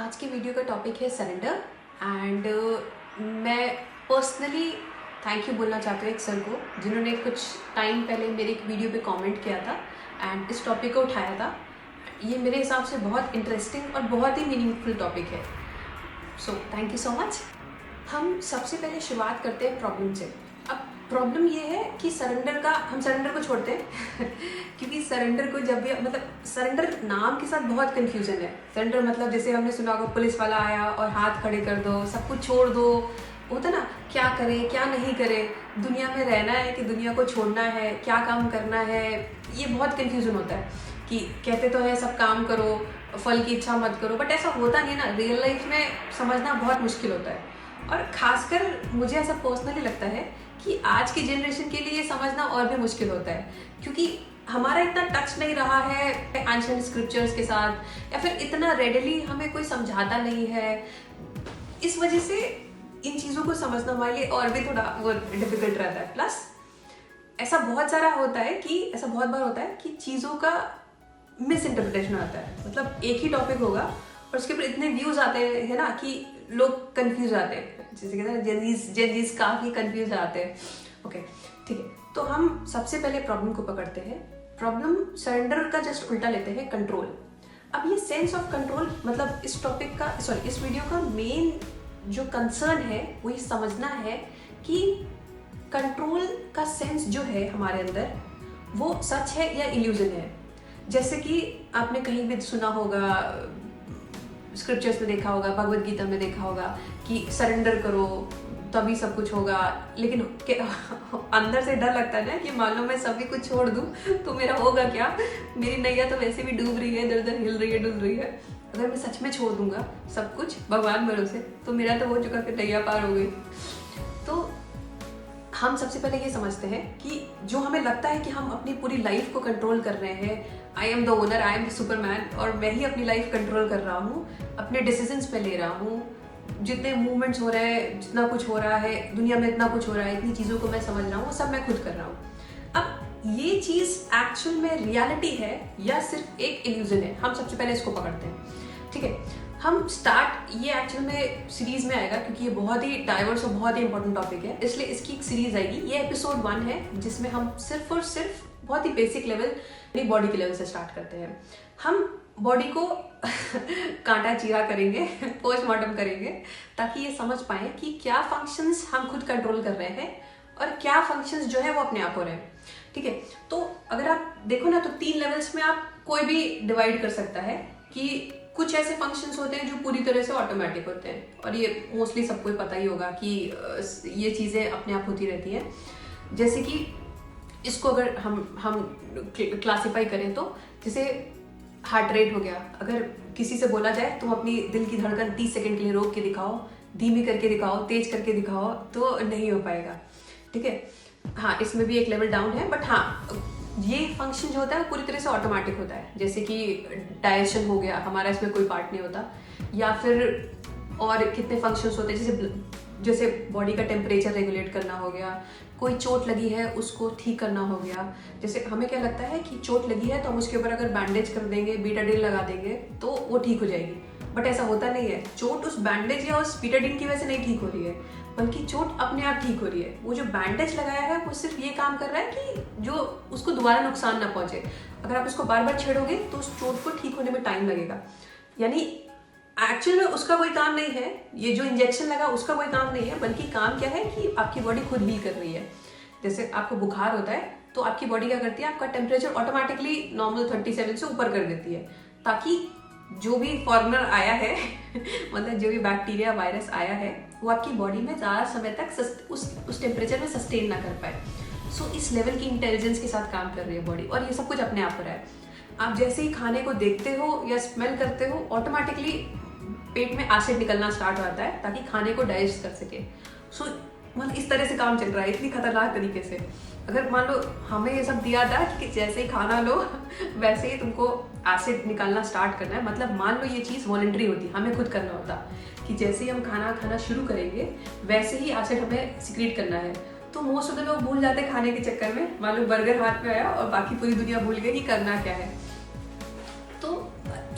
आज के वीडियो का टॉपिक है सरेंडर एंड मैं पर्सनली थैंक यू बोलना चाहती हूँ एक सर को जिन्होंने कुछ टाइम पहले मेरे एक वीडियो पे कमेंट किया था एंड इस टॉपिक को उठाया था। ये मेरे हिसाब से बहुत इंटरेस्टिंग और बहुत ही मीनिंगफुल टॉपिक है। So thank you so much. हम सबसे पहले शुरुआत करते हैं प्रॉब्लम से। अब प्रॉब्लम ये है कि हम सरेंडर को छोड़ते हैं क्योंकि सरेंडर को जब भी सरेंडर नाम के साथ बहुत कंफ्यूजन है। सरेंडर मतलब जैसे हमने सुना होगा पुलिस वाला आया और हाथ खड़े कर दो, सब कुछ छोड़ दो, होता ना, क्या करें क्या नहीं करें, दुनिया में रहना है कि दुनिया को छोड़ना है, क्या काम करना है, ये बहुत कंफ्यूजन होता है कि कहते तो है सब काम करो, फल की इच्छा मत करो, बट ऐसा होता नहीं है ना। रियल लाइफ में समझना बहुत मुश्किल होता है और खासकर मुझे ऐसा पर्सनली लगता है कि आज की जनरेशन के लिए ये समझना और भी मुश्किल होता है क्योंकि हमारा इतना टच नहीं रहा है एंशिएंट स्क्रिप्चर्स के साथ या फिर इतना रेडली हमें कोई समझाता नहीं है। इस वजह से इन चीज़ों को समझना हमारे लिए और भी थोड़ा वो डिफिकल्ट रहता है। प्लस ऐसा बहुत बार होता है कि चीज़ों का मिस इंटरप्रिटेशन आता है। मतलब एक ही टॉपिक होगा और उसके ऊपर इतने व्यूज आते हैं ना कि लोग कंफ्यूज आते हैं, जैसे कहते हैं जेनजीज काफी कंफ्यूज आते हैं। ओके ठीक है, तो हम सबसे पहले प्रॉब्लम को पकड़ते हैं। प्रॉब्लम सरेंडर का जस्ट उल्टा लेते हैं, कंट्रोल। अब ये सेंस ऑफ कंट्रोल मतलब इस वीडियो का मेन जो कंसर्न है वो ये समझना है कि कंट्रोल का सेंस जो है हमारे अंदर वो सच है या इल्यूजन है। जैसे कि आपने कहीं भी सुना होगा, स्क्रिप्चर्स में देखा होगा, भगवत गीता में देखा होगा कि सरेंडर करो तभी सब कुछ होगा, लेकिन अंदर से डर लगता है ना कि मान लो मैं सभी कुछ छोड़ दूं तो मेरा होगा क्या, मेरी नैया तो वैसे भी डूब रही है, इधर उधर हिल रही है, डुल रही है। अगर मैं सच में छोड़ दूंगा सब कुछ भगवान भरोसे तो मेरा तो हो चुका, फिर नैया पार हो गई। तो हम सबसे पहले ये समझते हैं कि जो हमें लगता है कि हम अपनी पूरी लाइफ को कंट्रोल कर रहे हैं, I am the owner, I am the Superman, और मैं ही अपनी लाइफ कंट्रोल कर रहा हूँ, अपने डिसीजंस पे ले रहा हूँ, जितने मूवमेंट्स हो रहे हैं, जितना कुछ हो रहा है दुनिया में, इतना कुछ हो रहा है, इतनी चीज़ों को मैं समझ रहा हूँ, वो सब मैं खुद कर रहा हूँ। अब ये चीज़ एक्चुअल में रियलिटी है या सिर्फ एक इल्यूजन है, हम सबसे पहले इसको पकड़ते हैं। ठीक है, हम स्टार्ट, ये एक्चुअल में सीरीज में आएगा क्योंकि ये बहुत ही डाइवर्स और बहुत ही इंपॉर्टेंट टॉपिक है, इसलिए इसकी एक सीरीज आएगी। ये एपिसोड 1 है जिसमें हम सिर्फ और सिर्फ बहुत ही बेसिक लेवल अपनी बॉडी के लेवल से स्टार्ट करते हैं। हम बॉडी को कांटा चीरा करेंगे, पोस्टमार्टम करेंगे, ताकि ये समझ पाए कि क्या फंक्शंस हम खुद कंट्रोल कर रहे हैं और क्या फंक्शंस जो है वो अपने आप हो रहे हैं। ठीक है, तो अगर आप देखो ना तो 3 लेवल्स में आप कोई भी डिवाइड कर सकता है कि कुछ ऐसे फंक्शंस होते हैं जो पूरी तरह से ऑटोमेटिक होते हैं और ये मोस्टली सबको पता ही होगा कि ये चीज़ें अपने आप होती रहती हैं। जैसे कि इसको अगर हम क्लासिफाई करें तो जैसे हार्ट रेट हो गया, अगर किसी से बोला जाए तुम अपनी दिल की धड़कन 30 सेकंड के लिए रोक के दिखाओ, धीमी करके दिखाओ, तेज करके दिखाओ, तो नहीं हो पाएगा। ठीक है, हाँ इसमें भी एक लेवल डाउन है, बट हाँ ये फंक्शन जो होता है पूरी तरह से ऑटोमेटिक होता है। जैसे कि डाइजेशन हो गया, हमारा इसमें कोई पार्ट नहीं होता, या फिर और कितने फंक्शंस होते हैं जैसे बॉडी का टेम्परेचर रेगुलेट करना हो गया, कोई चोट लगी है उसको ठीक करना हो गया। जैसे हमें क्या लगता है कि चोट लगी है तो हम उसके ऊपर अगर बैंडेज कर देंगे, बीटाडिन लगा देंगे तो वो ठीक हो जाएगी, बट ऐसा होता नहीं है। चोट उस बैंडेज या उस बीटाडिन की वजह से नहीं ठीक हो रही है, बल्कि चोट अपने आप ठीक हो रही है। वो जो बैंडेज लगाया है वो सिर्फ ये काम कर रहा है कि जो उसको दोबारा नुकसान ना पहुंचे। अगर आप उसको बार बार छेड़ोगे तो उस चोट को ठीक होने में टाइम लगेगा। यानी एक्चुअल में उसका कोई काम नहीं है, ये जो इंजेक्शन लगा उसका कोई काम नहीं है, बल्कि काम क्या है कि आपकी बॉडी खुद हील कर रही है। जैसे आपको बुखार होता है तो आपकी बॉडी क्या करती है, आपका टेम्परेचर ऑटोमेटिकली नॉर्मल 37 से ऊपर कर देती है, ताकि जो भी फॉरेनर आया है मतलब जो भी बैक्टीरिया वायरस आया है वो आपकी बॉडी में ज़्यादा समय तक उस टेम्परेचर में सस्टेन ना कर पाए। सो इस लेवल की इंटेलिजेंस के साथ काम कर रही है बॉडी, और ये सब कुछ अपने आप हो रहा है। आप जैसे ही खाने को देखते हो या स्मेल करते हो, ऑटोमेटिकली पेट में एसिड निकलना स्टार्ट होता है ताकि खाने को डाइजेस्ट कर सके। सो मतलब इस तरह से काम चल रहा है, इतनी खतरनाक तरीके से। अगर मान लो हमें ये सब दिया था कि जैसे ही खाना लो वैसे ही तुमको एसिड निकालना स्टार्ट करना है, मतलब मान लो ये चीज़ वॉलंटरी होती, हमें खुद करना होता कि जैसे ही हम खाना खाना शुरू करेंगे वैसे ही एसिड हमें सिक्रीट करना है। तो मोस्ट ऑफ द लोग भूल जाते खाने के चक्कर में, मान लो बर्गर हाथ में आया और बाकी पूरी दुनिया भूल गई कि करना क्या है। तो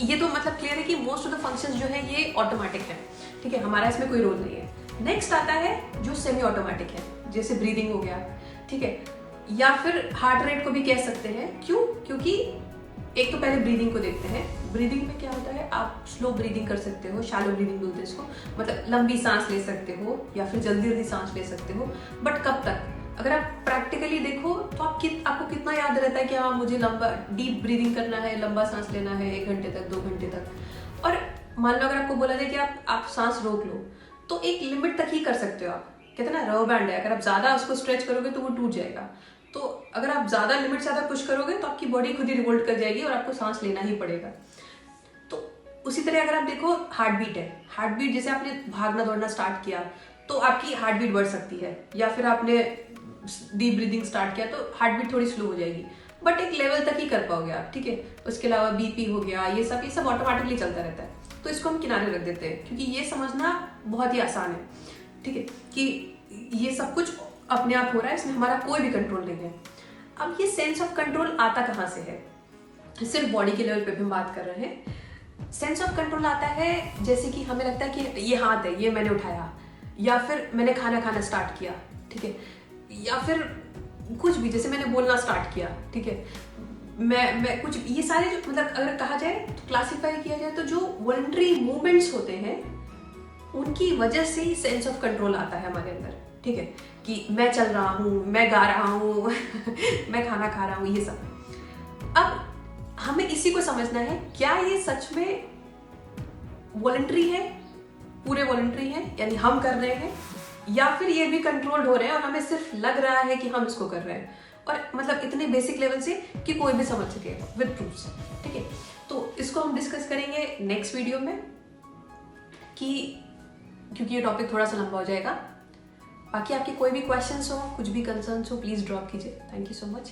ये तो मतलब क्लियर है कि मोस्ट ऑफ द फंक्शंस जो है ये ऑटोमेटिक है, ठीक है, हमारा इसमें कोई रोल नहीं है। नेक्स्ट आता है जो सेमी ऑटोमेटिक है, जैसे ब्रीदिंग हो गया, ठीक है, या फिर हार्ट रेट को भी कह सकते हैं। क्यों? क्योंकि एक तो पहले ब्रीदिंग को देखते हैं। ब्रीदिंग में क्या होता है, आप स्लो ब्रीदिंग कर सकते हो, शैलो ब्रीदिंग बोलते हैं इसको, मतलब लंबी सांस ले सकते हो या फिर जल्दी जल्दी सांस ले सकते हो, बट कब तक? अगर आप प्रैक्टिकली देखो तो आपको कितना याद रहता है कि हाँ मुझे लंबा डीप ब्रीदिंग करना है, लंबा सांस लेना है 1 घंटे तक, 2 घंटे तक। और मान लो अगर आपको बोला जाए कि आप सांस रोक लो, तो एक लिमिट तक ही कर सकते हो आप। कहते हैं ना रबर बैंड है, अगर आप ज्यादा उसको स्ट्रेच करोगे तो वो टूट जाएगा। तो अगर आप ज्यादा लिमिट से ज्यादा पुश करोगे तो आपकी बॉडी खुद ही रिवोल्ट कर जाएगी और आपको सांस लेना ही पड़ेगा। तो उसी तरह अगर आप देखो हार्ट बीट है, हार्ट बीट जैसे आपने भागना दौड़ना स्टार्ट किया तो आपकी हार्ट बीट बढ़ सकती है, या फिर आपने डीप ब्रीदिंग स्टार्ट किया तो हार्ट बीट थोड़ी स्लो हो जाएगी, बट एक लेवल तक ही कर पाओगे आप, ठीक है। उसके अलावा बीपी हो गया, ये सब ऑटोमेटिकली चलता रहता है, तो इसको हम किनारे रख देते हैं क्योंकि ये समझना बहुत ही आसान है, ठीक है, कि ये सब कुछ अपने आप हो रहा है, इसमें हमारा कोई भी कंट्रोल नहीं है। अब ये सेंस ऑफ कंट्रोल आता कहाँ से है? सिर्फ बॉडी के लेवल पे भी हम बात कर रहे हैं। सेंस ऑफ कंट्रोल आता है जैसे कि हमें लगता है कि ये हाथ है, ये मैंने उठाया, या फिर मैंने खाना खाना स्टार्ट किया, ठीक है, या फिर कुछ भी, जैसे मैंने बोलना स्टार्ट किया, ठीक है, मैं कुछ, ये सारे जो मतलब अगर कहा जाए तो क्लासिफाई किया जाए तो जो वॉलंटरी मूवमेंट्स होते हैं उनकी वजह से ही सेंस ऑफ कंट्रोल आता है हमारे अंदर, ठीक है, कि मैं चल रहा हूँ, मैं गा रहा हूँ मैं खाना खा रहा हूँ, ये सब। अब हमें इसी को समझना है, क्या ये सच में वॉलंटरी है, पूरे वॉलंटरी है, यानी हम कर रहे हैं, या फिर ये भी कंट्रोल्ड हो रहे हैं और हमें सिर्फ लग रहा है कि हम इसको कर रहे हैं, और मतलब इतने बेसिक लेवल से कि कोई भी समझ सके विद प्रूफ्स, ठीक है। तो इसको हम डिस्कस करेंगे नेक्स्ट वीडियो में, कि क्योंकि ये टॉपिक थोड़ा सा लंबा हो जाएगा। बाकी आपके कोई भी क्वेश्चंस हो, कुछ भी कंसर्न्स हो, प्लीज ड्रॉप कीजिए। Thank you so much.